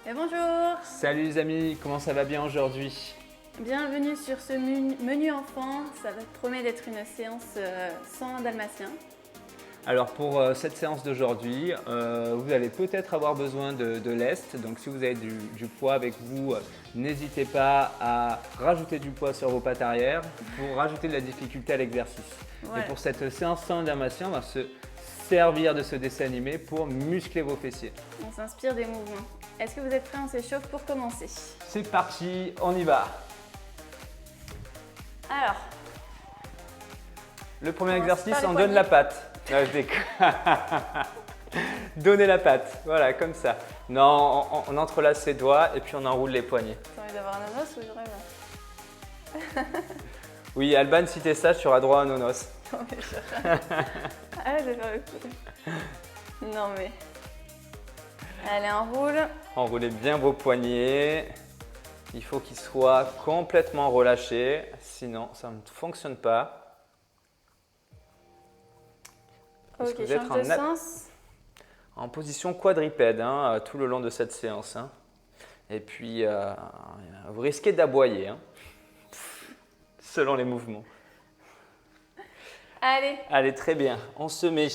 Et bonjour! Salut les amis, comment ça va bien aujourd'hui? Bienvenue sur ce menu enfant, ça promet d'être une séance sans dalmatien. Alors pour cette séance d'aujourd'hui, vous allez peut-être avoir besoin de lest, donc si vous avez du poids avec vous, n'hésitez pas à rajouter du poids sur vos pattes arrière pour rajouter de la difficulté à l'exercice. Voilà. Et pour cette séance sans dalmatien, on va se servir de ce dessin animé pour muscler vos fessiers. On s'inspire des mouvements. Est-ce que vous êtes prêts? On s'échauffe pour commencer. C'est parti, on y va! Alors, Le premier Commence exercice, par les on donne poignets. la patte. Non, je déconne. Donnez la patte, voilà, comme ça. Non, on entrelace ses doigts et puis on enroule les poignets. t'as envie d'avoir un os ou je rêve? Oui, Alban, si t'es sage, tu auras droit à un nonos. Non mais je rêve. Ah, je vais faire le coup. Non mais... Allez, enroule. Enroulez bien vos poignets. Il faut qu'ils soient complètement relâchés, sinon ça ne fonctionne pas. Est-ce Ok, que vous êtes change de sens. en position quadrupède tout le long de cette séance. Et puis, vous risquez d'aboyer selon les mouvements. Allez, Allez, très bien. On se met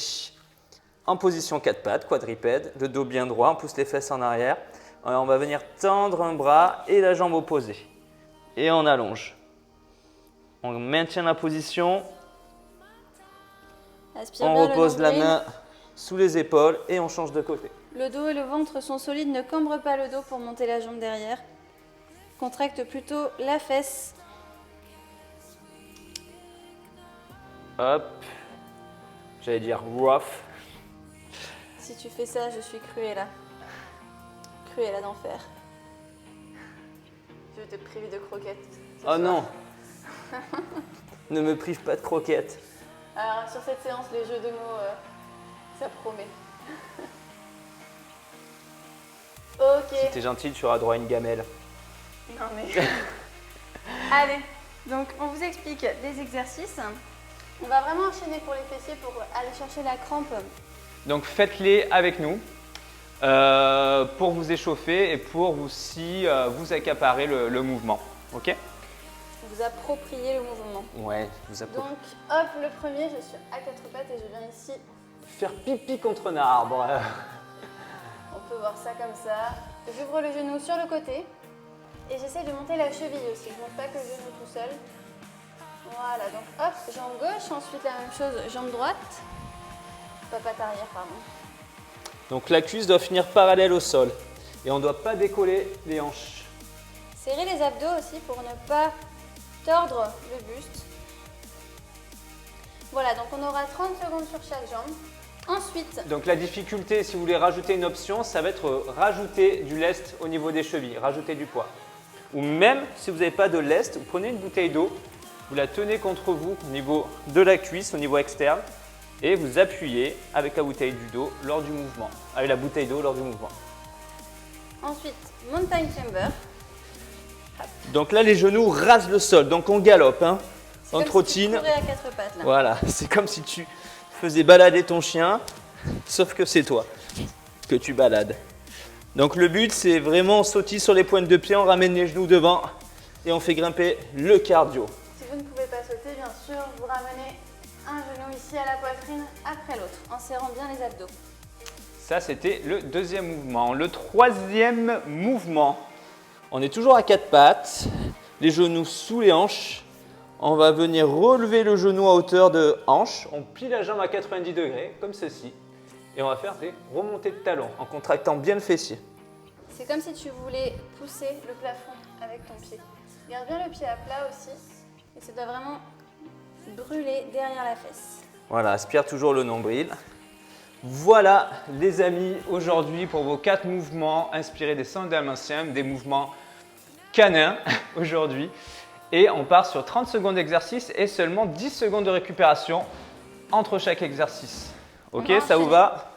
en position 4 pattes, quadrupède, le dos bien droit, on pousse les fesses en arrière. On va venir tendre un bras et la jambe opposée. Et on allonge. On maintient la position. aspire On bien le repose la nombril. main sous les épaules et on change de côté. Le dos et le ventre sont solides, ne cambre pas le dos pour monter la jambe derrière. Contracte plutôt la fesse. Hop. J'allais dire rough. Si tu fais ça, je suis Cruella. Cruella d'enfer. Je vais te priver de croquettes. ce Oh soir. non. Ne me prive pas de croquettes. Alors, sur cette séance, les jeux de mots, ça promet. Ok. Si t'es gentil, tu auras droit à une gamelle. Non mais... Allez, donc on vous explique des exercices. On va vraiment enchaîner pour les fessiers pour aller chercher la crampe. Donc faites-les avec nous pour vous échauffer et pour aussi vous accaparer le mouvement. Ok? Vous approprier le mouvement. Ouais, vous approprie. Donc, hop, le premier, je suis à quatre pattes et je viens ici. Faire pipi contre un arbre. On peut voir ça comme ça. J'ouvre le genou sur le côté et j'essaie de monter la cheville aussi. Je ne monte pas que le genou tout seul. Voilà, donc hop, jambe gauche, ensuite la même chose, jambe droite. Pas patte arrière, pardon. Donc la cuisse doit finir parallèle au sol et on ne doit pas décoller les hanches. Serrez les abdos aussi pour ne pas tordre le buste. Voilà, donc on aura 30 secondes sur chaque jambe. Ensuite, Donc la difficulté, si vous voulez rajouter une option, ça va être rajouter du lest au niveau des chevilles, rajouter du poids. Ou même si vous n'avez pas de lest, vous prenez une bouteille d'eau, vous la tenez contre vous au niveau de la cuisse, au niveau externe, et vous appuyez avec la bouteille d'eau lors du mouvement, avec la bouteille d'eau lors du mouvement. ensuite, mountain chamber. Donc là, les genoux rasent le sol, donc on galope, C'est on comme trottine. Si tu courais à quatre pattes là. Voilà, c'est comme si tu faisais balader ton chien, sauf que c'est toi que tu balades. Donc le but, c'est vraiment on sautille sur les pointes de pied, on ramène les genoux devant et on fait grimper le cardio. Si vous ne pouvez pas sauter, bien sûr, vous ramenez un genou ici à la poitrine après l'autre, en serrant bien les abdos. Ça, c'était le deuxième mouvement. Le troisième mouvement, on est toujours à quatre pattes, les genoux sous les hanches. On va venir relever le genou à hauteur de hanche. On plie la jambe à 90 degrés, comme ceci. Et on va faire des remontées de talons en contractant bien le fessier. C'est comme si tu voulais pousser le plafond avec ton pied. Garde bien le pied à plat aussi. Et ça doit vraiment brûler derrière la fesse. Voilà, aspire toujours le nombril. Voilà les amis, aujourd'hui pour vos 4 mouvements inspirés des centres dalmatiens, des mouvements canins aujourd'hui. Et on part sur 30 secondes d'exercice et seulement 10 secondes de récupération entre chaque exercice. Ok, va ça vous enchaîner. va?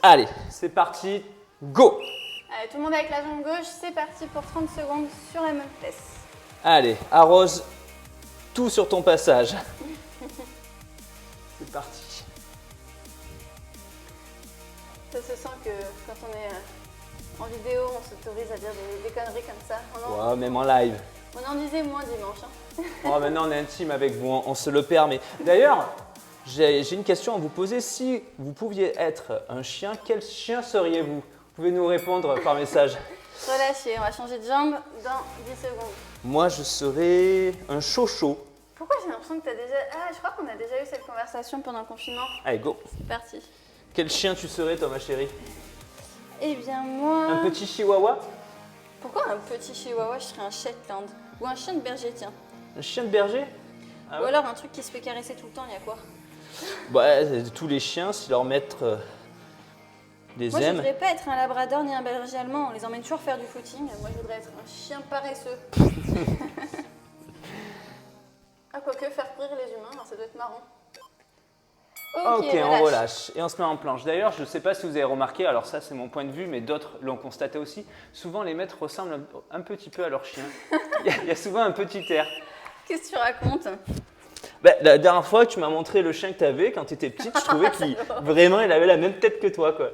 Allez, c'est parti, go! Allez, tout le monde avec la jambe gauche, c'est parti pour 30 secondes sur la même fesse. Allez, arrose tout sur ton passage. C'est parti. Ça se sent que quand on est En vidéo, on s'autorise à dire des conneries comme ça. Ouais, même en live. On en disait moins dimanche. Hein. Oh, maintenant, on est intime avec vous, on se le permet. D'ailleurs, j'ai une question à vous poser. Si vous pouviez être un chien, quel chien seriez-vous? Vous pouvez nous répondre par message. Relâchez, on va changer de jambe dans 10 secondes. Moi, je serais un chocho. Pourquoi j'ai l'impression que tu as déjà... Ah, je crois qu'on a déjà eu cette conversation pendant le confinement. Allez, go. C'est parti. Quel chien tu serais, toi, ma chérie? Eh bien, moi... Un petit chihuahua? Pourquoi un petit chihuahua? Je serais un Shetland. Ou un chien de berger, tiens. Un chien de berger? Ah Ou ouais. alors un truc qui se fait caresser tout le temps, il y a quoi? Bah, tous les chiens, si leur maître les Moi, je aime. voudrais pas être un labrador ni un berger allemand. On les emmène toujours faire du footing. Moi, je voudrais être un chien paresseux. Ah, quoique, faire courir les humains, alors ça doit être marrant. Ok, on relâche et on se met en planche. D'ailleurs, je ne sais pas si vous avez remarqué, alors ça c'est mon point de vue, mais d'autres l'ont constaté aussi, souvent les maîtres ressemblent un petit peu à leur chien. Il y a souvent un petit air. Qu'est-ce que tu racontes? Bah, la dernière fois que tu m'as montré le chien que tu avais quand tu étais petite, je trouvais qu'il vraiment il avait la même tête que toi, quoi.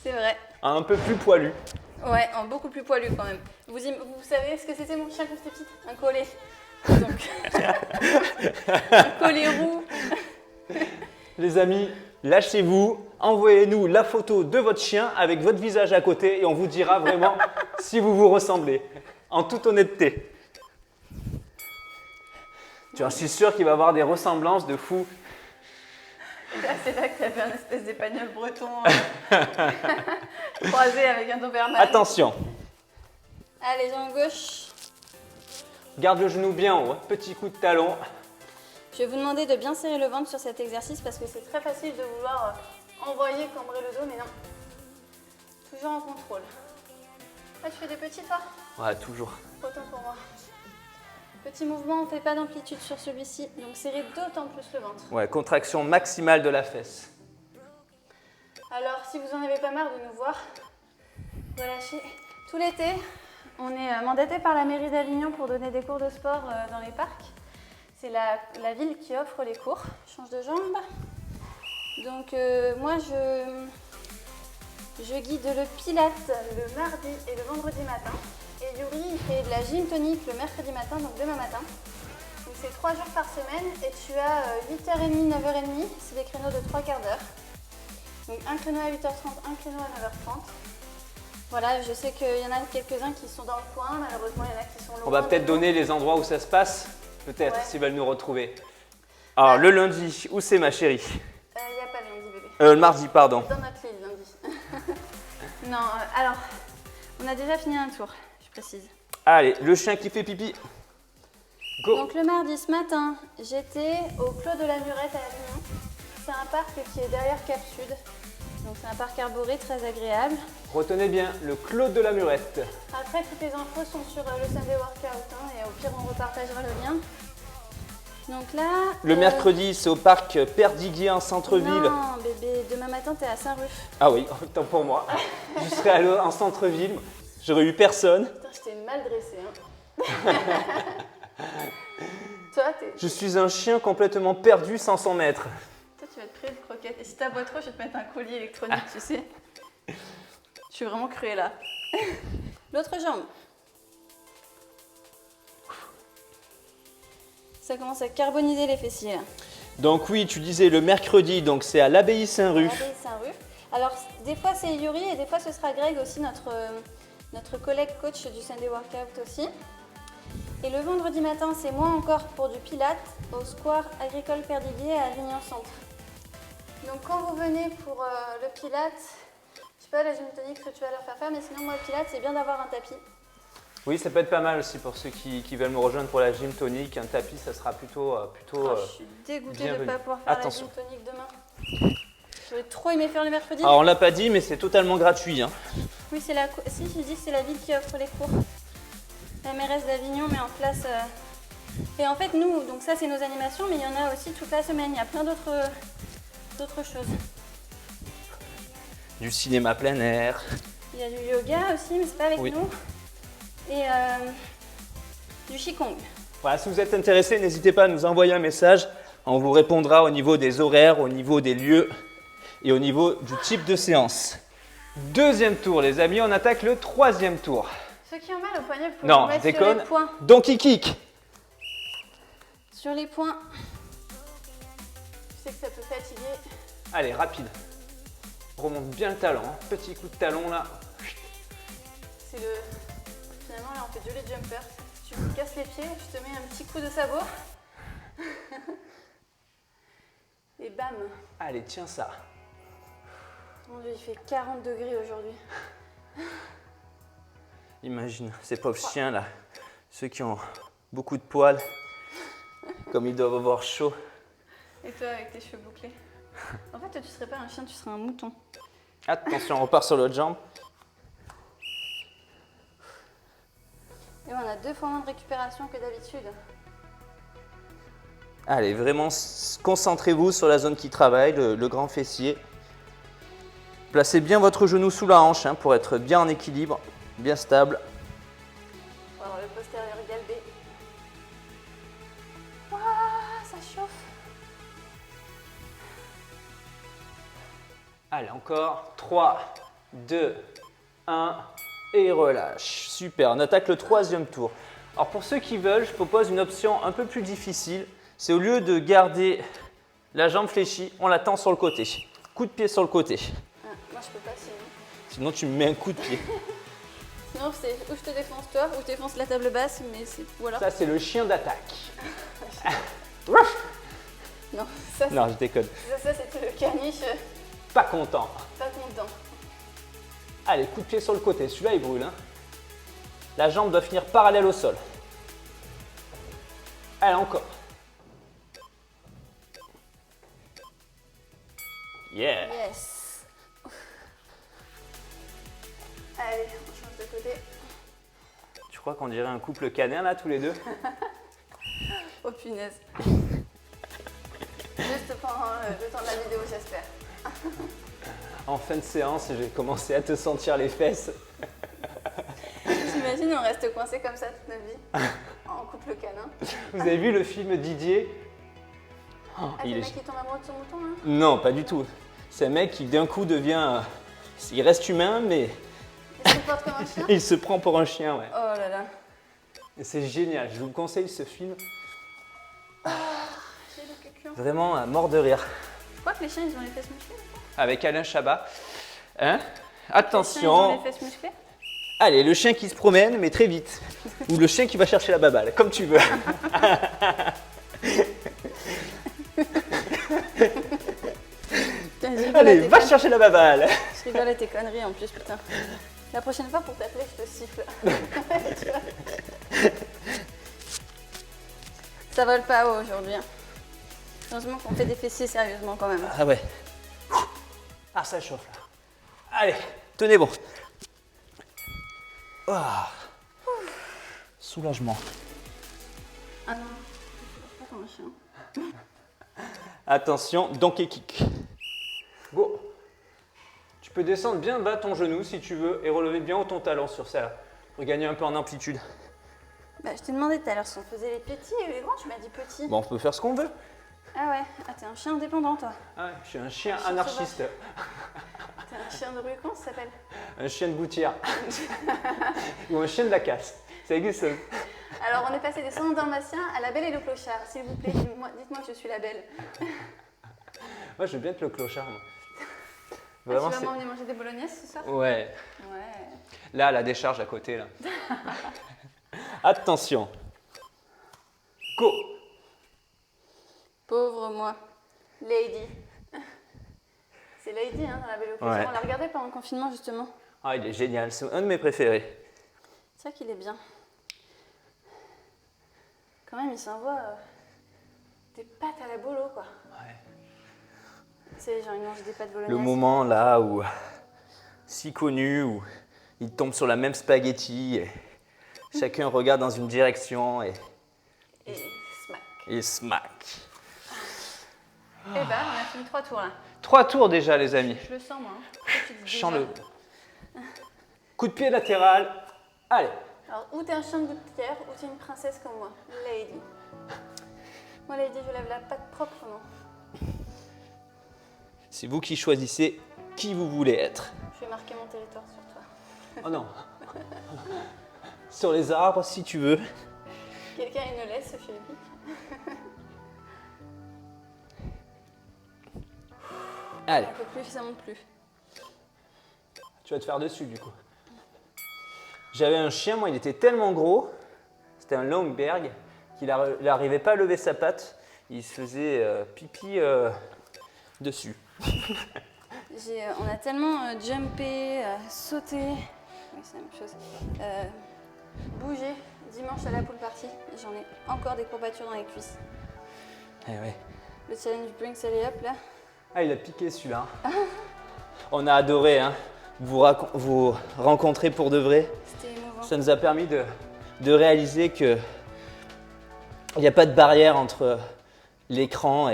C'est vrai. Un peu plus poilu. Ouais, beaucoup plus poilu quand même. Vous savez ce que c'était mon chien quand j'étais petite? Un collet. Donc, un collet roux. Les amis, lâchez-vous, envoyez-nous la photo de votre chien avec votre visage à côté et on vous dira vraiment si vous vous ressemblez, en toute honnêteté. Je suis sûr qu'il va y avoir des ressemblances de fou. Là, c'est là que tu avais un espèce d'épagnol breton croisé avec un Doberman. Attention, Allez, jambe gauche. garde le genou bien haut, petit coup de talon. Je vais vous demander de bien serrer le ventre sur cet exercice parce que c'est très facile de vouloir envoyer, cambrer le dos, mais non. Toujours en contrôle. Ah, tu fais des petits pas? Ouais, toujours. Autant pour moi. Petit mouvement, on ne fait pas d'amplitude sur celui-ci, donc serrez d'autant plus le ventre. Ouais, contraction maximale de la fesse. Alors, si vous en avez pas marre de nous voir, relâchez. Tout l'été, on est mandaté par la mairie d'Avignon pour donner des cours de sport dans les parcs. C'est la ville qui offre les cours. Je change de jambe. Donc, moi, je guide le Pilates le mardi et le vendredi matin. Et Yuri, il fait de la gym tonique le mercredi matin, donc demain matin. Donc, c'est 3 jours par semaine et tu as 8h30, 9h30. C'est des créneaux de 3 quarts d'heure. Donc, un créneau à 8h30, un créneau à 9h30. Voilà, je sais qu'il y en a quelques-uns qui sont dans le coin. Malheureusement, il y en a qui sont loin. On va peut-être donner les endroits où ça se passe, peut-être, Ouais. s'ils veulent nous retrouver. Alors, le lundi, où c'est ma chérie? Il n'y a pas de lundi, bébé. Le mardi, pardon. Dans notre lit, le lundi. Non, alors, on a déjà fini un tour, je précise. Allez, le chien qui fait pipi. Go. Donc, le mardi, ce matin, j'étais au Clos de la Murette à Avignon. C'est un parc qui est derrière Cap Sud. Donc, c'est un parc arboré très agréable. Retenez bien, le Clos de la Murette. Après, toutes les infos sont sur le Sunday Workout. Hein, et au pire, on repartagera le lien. Donc là... Le mercredi, c'est au parc Perdiguier en centre-ville. Non, bébé, demain matin, t'es à Saint-Ruf. Ah oui, autant pour moi. Je serais allé en centre-ville, j'aurais eu personne. Putain, je t'ai mal dressé. Hein. Toi, Je suis un chien complètement perdu sans son maître. Toi, tu vas te créer de croquettes. Et si t'aboies trop, je vais te mettre un collier électronique, tu sais. Je suis vraiment cruelle là. L'autre jambe. Ça commence à carboniser les fessiers là. Donc oui, tu disais le mercredi, donc c'est à l'Abbaye Saint-Ruf. L'Abbaye Saint-Ruf. Alors, des fois c'est Yuri et des fois ce sera Greg aussi, notre collègue coach du Sunday Workout aussi. Et le vendredi matin, c'est moi encore pour du Pilates au Square Agricole Perdiguier à Avignon Centre. Donc quand vous venez pour le Pilates, je sais pas la gym tonique ce que tu vas leur faire faire, mais sinon moi le Pilates c'est bien d'avoir un tapis. Oui, ça peut être pas mal aussi pour ceux qui veulent me rejoindre pour la gym tonique. Un tapis, ça sera plutôt Je suis dégoûtée de ne bienvenue. pas pouvoir faire Attention. la gym tonique demain. J'aurais trop aimé faire le mercredi. Alors on l'a pas dit, mais c'est totalement gratuit. Hein. Oui, c'est si j'ai dit que c'est la ville qui offre les cours. La mairesse d'Avignon met en place. Et en fait, nous, donc ça c'est nos animations, mais il y en a aussi toute la semaine. Il y a plein d'autres choses. Du cinéma plein air. Il y a du yoga aussi, mais c'est pas avec Oui. nous. Et du qigong. Voilà, si vous êtes intéressé, n'hésitez pas à nous envoyer un message. On vous répondra au niveau des horaires, au niveau des lieux et au niveau du type de séance. Deuxième tour, les amis, on attaque le troisième tour. Ceux qui ont mal au poignet, vous pouvez Non, vous mettre déconne. sur les poings. Donkey kick. Sur les poings. Je sais que ça peut fatiguer. Allez, rapide. Remonte bien le talon. Hein. Petit coup de talon là. C'est le... Finalement, là, on fait du leg jumper. Si tu me casses les pieds, je te mets un petit coup de sabot. Et bam. Allez, tiens ça. Mon Dieu, il fait 40 degrés aujourd'hui. Imagine ces pauvres chiens là. Ceux qui ont beaucoup de poils. Comme ils doivent avoir chaud. Et toi, avec tes cheveux bouclés. En fait, toi, tu serais pas un chien, tu serais un mouton. Attention, on repart sur l'autre jambe. Et on a 2 fois moins de récupération que d'habitude. Allez, vraiment, concentrez-vous sur la zone qui travaille, le grand fessier. Placez bien votre genou sous la hanche hein, pour être bien en équilibre, bien stable. Pour avoir le postérieur galbé. Waouh, ça chauffe. Allez, encore. 3, 2, 1 et relâche. Super, on attaque le troisième tour. Alors pour ceux qui veulent, je propose une option un peu plus difficile. C'est au lieu de garder la jambe fléchie, on la tend sur le côté. Coup de pied sur le côté. Ah, moi, je peux pas sinon. Sinon, tu me mets un coup de pied. Sinon, c'est ou je te défonce toi, ou je défonce la table basse, mais c'est... Ou alors... Ça, c'est le chien d'attaque. Non, ça, Non, je déconne. c'était le caniche. Pas content. Pas content. Allez, coup de pied sur le côté. Celui-là, il brûle. Hein. La jambe doit finir parallèle au sol. Allez, encore. Yeah. Yes. Allez, on change de côté. Tu crois qu'on dirait un couple canin, là, tous les deux? Oh punaise. Juste pendant le temps de la vidéo, j'espère. En fin de séance, j'ai commencé à te sentir les fesses. J'imagine on reste coincé comme ça toute notre vie, en couple canin. Vous avez vu le film Didier? Oh, Ah, c'est le mec qui tombe amoureux de son mouton, hein? Non, pas du tout. C'est un mec qui d'un coup devient... il reste humain, mais Il se comporte comme un chien? il se prend pour un chien, ouais. Oh là là. Et c'est génial, je vous le conseille ce film. J'ai le cucu. Vraiment à mort de rire. Je crois que les chiens, ils ont les fesses musclées. Avec Alain Chabat. Hein? Les chiens, ils ont Attention. les fesses musclées. Allez, le chien qui se promène, mais très vite. Ou le chien qui va chercher la baballe, comme tu veux. Allez, va chercher la baballe. Je rigole à tes conneries en plus, putain. La prochaine fois, pour t'appeler, je te siffle. Ça vole pas haut aujourd'hui. Hein. Heureusement qu'on fait des fessiers sérieusement quand même. Ah ouais. Ah, ça chauffe là. Allez, tenez bon. Ah. Soulagement. Ah non, je pas comme un chien. Attention, donkey kick. Go. Tu peux descendre bien bas ton genou si tu veux et relever bien haut ton talon sur ça pour gagner un peu en amplitude. Bah, je t'ai demandé tout à l'heure si on faisait les petits et les grands, tu m'as dit petits. Bon, on peut faire ce qu'on veut. Ah ouais, ah t'es un chien indépendant toi. Ah ouais, je suis un chien chien anarchiste. T'es un chien de rue, comment ça s'appelle? Un chien de gouttière. Ou un chien de la casse. Ça existe ça. Alors on est passé des 100 dalmatiens à la belle et le clochard. S'il vous plaît, dites-moi que je suis la belle. Moi, je veux bien être le clochard. Moi. Ah, Vraiment, tu vas m'emmener manger des bolognaises ce soir? Ouais. Ouais. Là, la décharge à côté, là. Attention. Go. Pauvre moi. Lady. C'est Lady hein, dans la belle et le clochard. Ouais. On l'a regardé pendant le confinement justement. Ah, il est génial. C'est un de mes préférés. C'est vrai qu'il est bien. Quand même, il s'envoie des pâtes à la bolo, quoi. Ouais. Tu sais, genre, il mange des pâtes bolognaises. Le moment là où, si connu, où il tombe sur la même spaghetti et chacun regarde dans une direction et Et smack. il smack. Et bah, on a fini 3 tours là. 3 tours déjà, les amis. Je le sens, moi. Hein. Toi, tu dis Chant-le. déjà. Coup de pied latéral. Allez. Alors, ou t'es un chien de gouttière, ou t'es une princesse comme moi. Lady. Moi, Lady, je lève la patte proprement. C'est vous qui choisissez qui vous voulez être. Je vais marquer mon territoire sur toi. Oh non. Sur les arbres, si tu veux. Quelqu'un a une laisse chez lui. Allez, Un peu plus, ça monte plus. tu vas te faire dessus du coup. J'avais un chien, moi il était tellement gros, c'était un Longberg, qu'il n'arrivait pas à lever sa patte. Il se faisait pipi dessus. On a tellement jumpé, sauté, oui c'est la même chose, bougé dimanche à la pool party. J'en ai encore des courbatures dans les cuisses. Eh ouais. Le challenge Brinks Alley Up là. Ah, il a piqué celui-là. On a adoré hein, vous rencontrer pour de vrai. C'était émouvant. Ça nous a permis de réaliser qu'il n'y a pas de barrière entre l'écran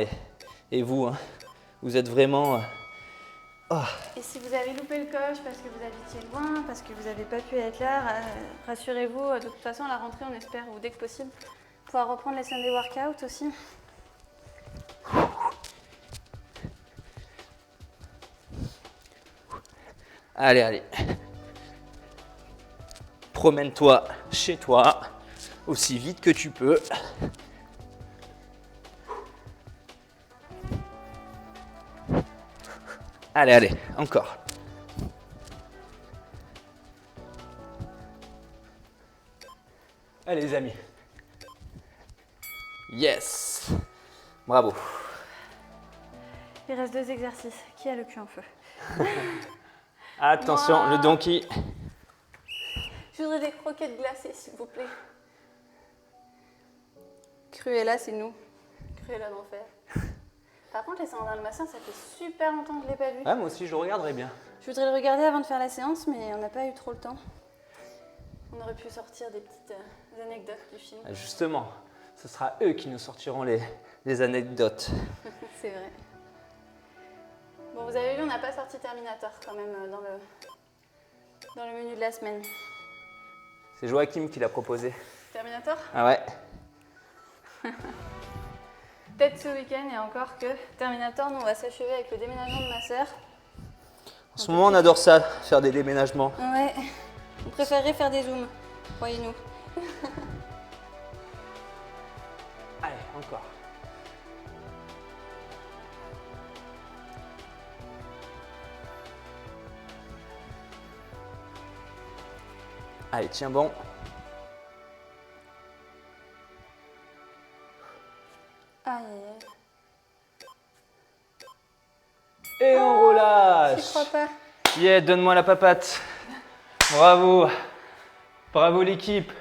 et vous. Hein. Vous êtes vraiment... Et si vous avez loupé le coche parce que vous habitiez loin, parce que vous n'avez pas pu être là, rassurez-vous, de toute façon à la rentrée on espère, ou dès que possible, pouvoir reprendre les Sunday workouts aussi. Allez, allez. Promène-toi chez toi aussi vite que tu peux. Allez, allez, encore. Allez les amis. Yes. Bravo. Il reste 2 exercices. Qui a le cul en feu? Attention, Moi. le donkey. Je voudrais des croquettes glacées s'il vous plaît. Cruella, c'est nous. Cruella d'enfer. Par contre, les séances dalmatiens, ça fait super longtemps que je ne l'ai pas vu. Ah, moi aussi, je le regarderais bien. Je voudrais le regarder avant de faire la séance, mais on n'a pas eu trop le temps. On aurait pu sortir des petites anecdotes du film. Justement, ce sera eux qui nous sortiront les anecdotes. C'est vrai. Bon, vous avez vu, on n'a pas sorti Terminator quand même dans le menu de la semaine. C'est Joachim qui l'a proposé. Terminator? Ah ouais? Peut-être ce week-end et encore que Terminator, nous on va s'achever avec le déménagement de ma sœur. En ce moment, on adore ça, faire des déménagements. Ouais, on préférerait faire des zooms, croyez-nous. Allez, encore. Allez, tiens bon. Aïe aïe aïe. Et on relâche. J'y crois pas. Yeah, donne-moi la papate. Bravo. Bravo l'équipe.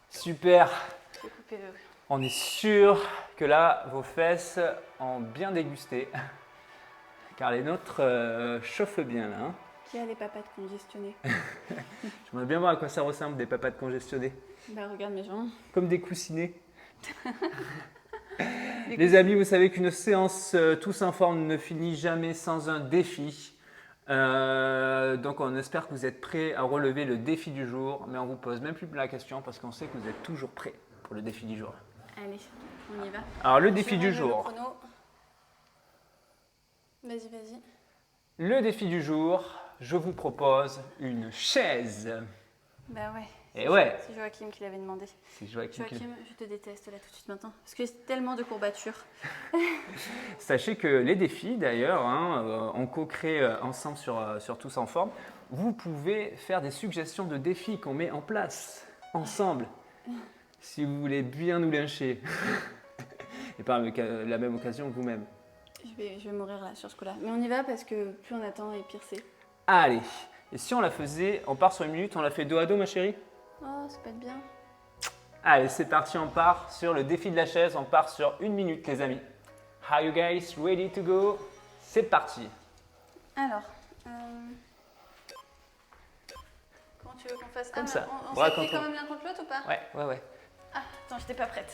Super. Je vais couper le... On est sûr que là, vos fesses ont bien dégusté. Car les nôtres chauffent bien là. Hein. Qui a les papates congestionnées? J'aimerais bien voir à quoi ça ressemble des papates congestionnées. Bah regarde mes jambes. Comme des coussinets. Les amis, vous savez qu'une séance tous en forme ne finit jamais sans un défi. Donc on espère que vous êtes prêts à relever le défi du jour. Mais on vous pose même plus la question parce qu'on sait que vous êtes toujours prêts pour le défi du jour. Allez, on y va. Alors le défi Je du règle le jour. chrono. Vas-y, vas-y. Le défi du jour, je vous propose une chaise. Bah ouais. Et ouais, C'est Joachim qui l'avait demandé. c'est Joachim. Joachim, je te déteste là tout de suite maintenant. Parce que c'est tellement de courbatures. Sachez que les défis, d'ailleurs, hein, on co-crée ensemble sur Tous en Forme. Vous pouvez faire des suggestions de défis qu'on met en place ensemble, si vous voulez bien nous lyncher. Et par la même occasion vous-même. Je vais mourir là sur ce coup-là. Mais on y va parce que plus on attend et pire c'est. Allez, et si on la faisait, on part sur 1 minute, on la fait dos à dos, ma chérie? Oh, ça peut être bien. Allez, c'est parti, on part sur le défi de la chaise, on part sur 1 minute, les amis. Are you guys ready to go? C'est parti. Alors, comment tu veux qu'on fasse? Comme mais ça, On bras s'appuie contre quand même l'un contre l'autre ou pas? Ouais. Ah, attends, j'étais pas prête.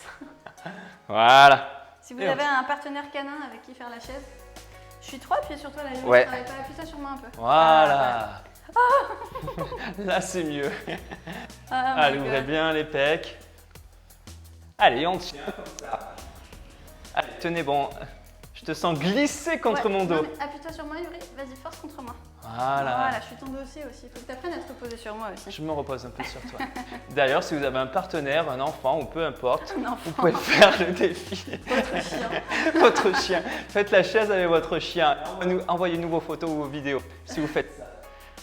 Voilà. Si vous Et avez un partenaire canin avec qui faire la chaise, je suis trop appuyée sur toi là. Ouais. Travaille pas, appuie-toi sur moi un peu. Voilà. Là, c'est mieux. Ah, my Allez, God. ouvrez bien les pecs. Allez, on tient comme ça. Allez, tenez bon. Je te sens glisser contre Ouais, mon dos. non, mais appuie-toi sur moi, Yuri. Vas-y, force contre moi. Voilà. je suis tombée aussi. Il faut que tu apprennes à te reposer sur moi aussi. Je me repose un peu sur toi. D'ailleurs, si vous avez un partenaire, un enfant ou peu importe, Un enfant. vous pouvez faire le défi. Votre chien. Votre chien. Faites la chaise avec votre chien. Envoyez-nous vos photos ou vos vidéos si vous faites ça.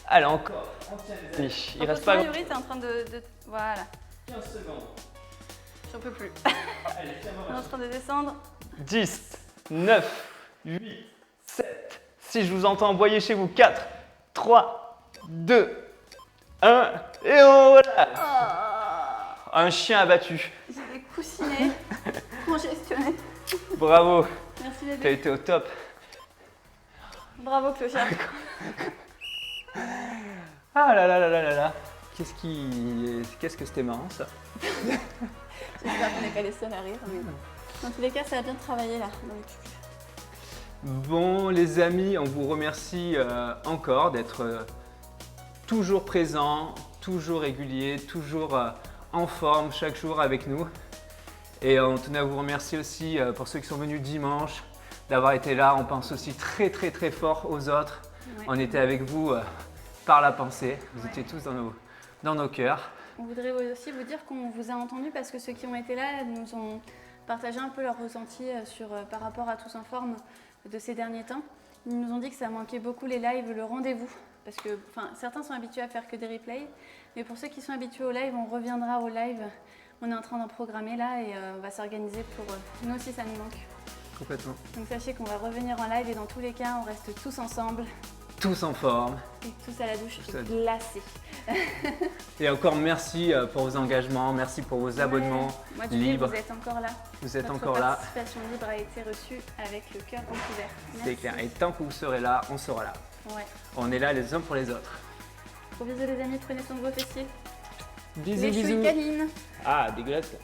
Allez, encore. On tient les amis. Il reste pas Yuri, t'es en train de... Voilà. 15 secondes. J'en peux plus. Allez, On est en train de descendre. 10, 9, 8, 7, 6, je vous entends aboyer chez vous. 4, 3, 2, 1, et voilà. Oh, Un chien abattu. j'ai des coussinets congestionnés. Bravo, Merci tu as bébé. été au top. Bravo Clochard. Ah là là là là là là. Qu'est-ce que c'était marrant ça. J'espère qu'on n'est pas les seuls à rire. Mais... Dans tous les cas, ça a bien travaillé là. Donc... Bon les amis, on vous remercie encore d'être toujours présents, toujours réguliers, toujours en forme chaque jour avec nous. Et on tenait à vous remercier aussi pour ceux qui sont venus dimanche, d'avoir été là. On pense aussi très très très fort aux autres. Ouais. On était avec vous par la pensée. Vous étiez tous dans nos cœurs. On voudrait aussi vous dire qu'on vous a entendu parce que ceux qui ont été là nous ont partagé un peu leur ressenti par rapport à Tous en Forme de ces derniers temps. Ils nous ont dit que ça manquait beaucoup les lives, le rendez-vous. Parce que certains sont habitués à faire que des replays, mais pour ceux qui sont habitués au live, on reviendra au live. On est en train d'en programmer là et on va s'organiser pour... nous aussi, ça nous manque. Complètement. Donc sachez qu'on va revenir en live et dans tous les cas, on reste tous ensemble Tous en forme. et tous à la douche Tous à la douche. glacée. Et encore merci pour vos engagements, merci pour vos abonnements Moi, tu libres. vous êtes encore là. Vous êtes Votre encore là. participation libre a été reçue avec le cœur grand ouvert. C'est Merci. clair. Et tant que vous serez là, on sera là. Ouais. On est là les uns pour les autres. Gros bisous les amis, prenez soin de vos fessiers. Bisous, Les bisous. chouilles canines. Ah, dégueulasse.